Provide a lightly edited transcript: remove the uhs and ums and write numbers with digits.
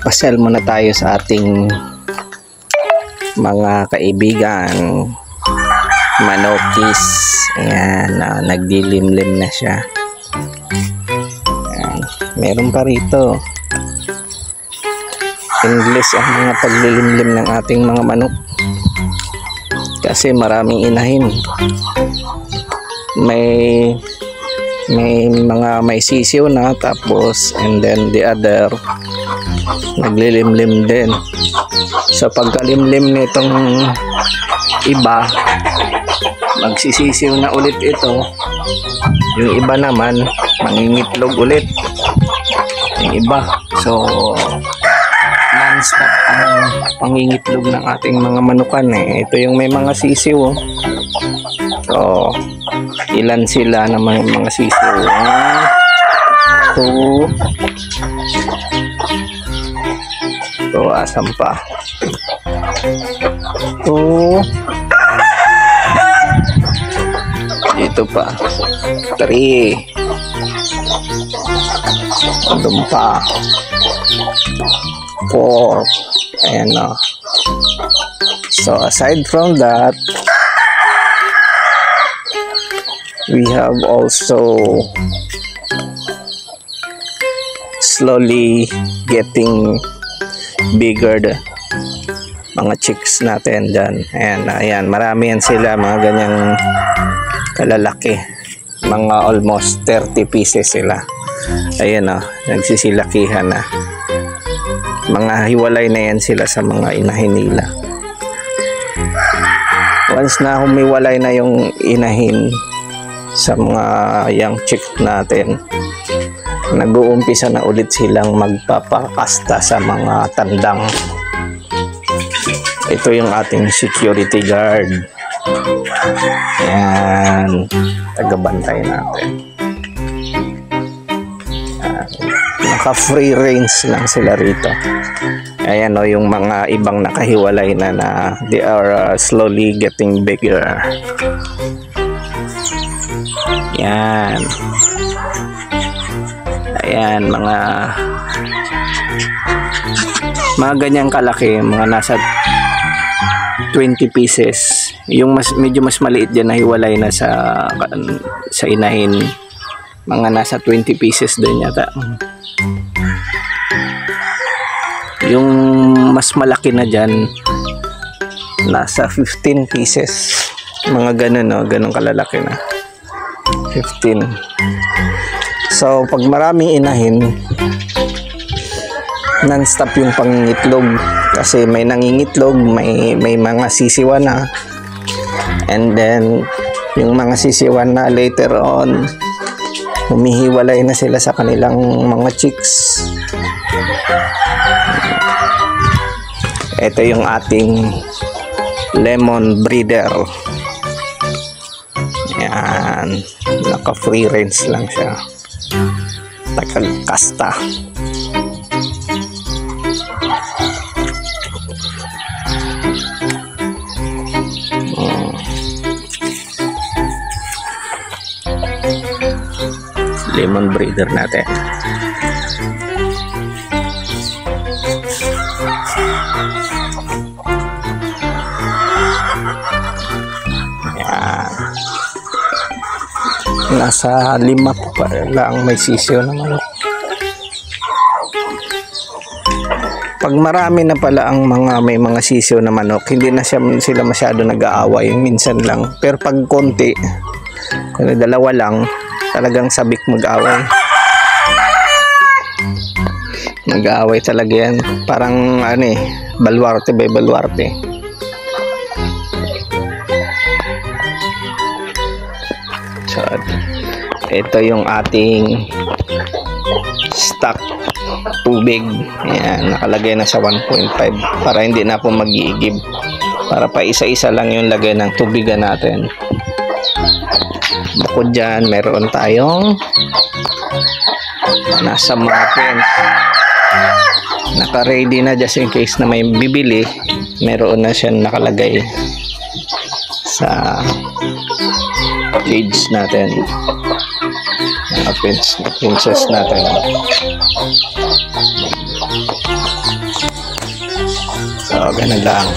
pasyal muna tayo sa ating mga kaibigan manokis. Ayan, nagdilimlim na siya. Ayan, meron pa rito. English ang mga paglilimlim ng ating mga manok kasi maraming inahin. May mga may sisiw na, tapos and then the other naglilimlim din. So pagkalimlim nitong iba, magsisisiw na ulit ito. Yung iba naman mangingitlog ulit yung iba. So non-stop ang pangingitlog ng ating mga manukan eh. Ito yung may mga sisiw oh. So ilan sila na mga sisiw? 1, 2, asan pa? 2, dito pa 3, andun pa 4. Ayan o. So aside from that, we have also slowly getting bigger the mga chicks natin dyan. Ayan, marami yan sila, mga ganyang kalalaki, mga almost 30 pieces sila. Ayan o, nagsisilakihan na. Mga hiwalay na yan sila sa mga inahin nila. Once na humiwalay na yung inahin sa mga young chick natin, nag-uumpisa na ulit silang magpapakasta sa mga tandang. Ito yung ating security guard. Ayan, tagabantay natin. Naka-free range lang sila rito. Ayan o, yung mga ibang nakahiwalay na they are slowly getting bigger. Yan. Ayan, mga ganyang kalaki, mga nasa 20 pieces. Yung medyo mas maliit dyan na hiwalay na sa inahin, mga nasa 20 pieces din yata. Yung mas malaki na dyan, nasa 15 pieces. Mga ganun, no? Ganun kalalaki na. 15. So pag maraming inahin, non-stop yung pangingitlog kasi may nangingitlog, may mga sisiwan na, and then yung mga sisiwan na later on humihiwalay na sila sa kanilang mga chicks. Ito yung ating lemon breeder. Yan, naka free range lang siya, takagkasta. Lemon breeder natin. Yan. Nasa 5 pa lang may sisiyo naman. Pag marami na pala ang may mga sisiyo na manok, hindi na sila masyado nag-aaway, minsan lang. Pero pag konti, kung dalawa lang, talagang sabik mag-away. Mag-aaway talaga yan. Parang ano eh, balwarte by balwarte. So, ito yung ating stock tubig. Ayan, nakalagay na sa 1.5 para hindi na po mag-iigib. Para pa isa-isa lang yung lagay ng tubigan natin. Bukod dyan, meron tayong nasa mga pens. Naka-ready na just in case na may bibili. Meron na siyang nakalagay sa cage natin. Naka-pens natin. So, ganun lang.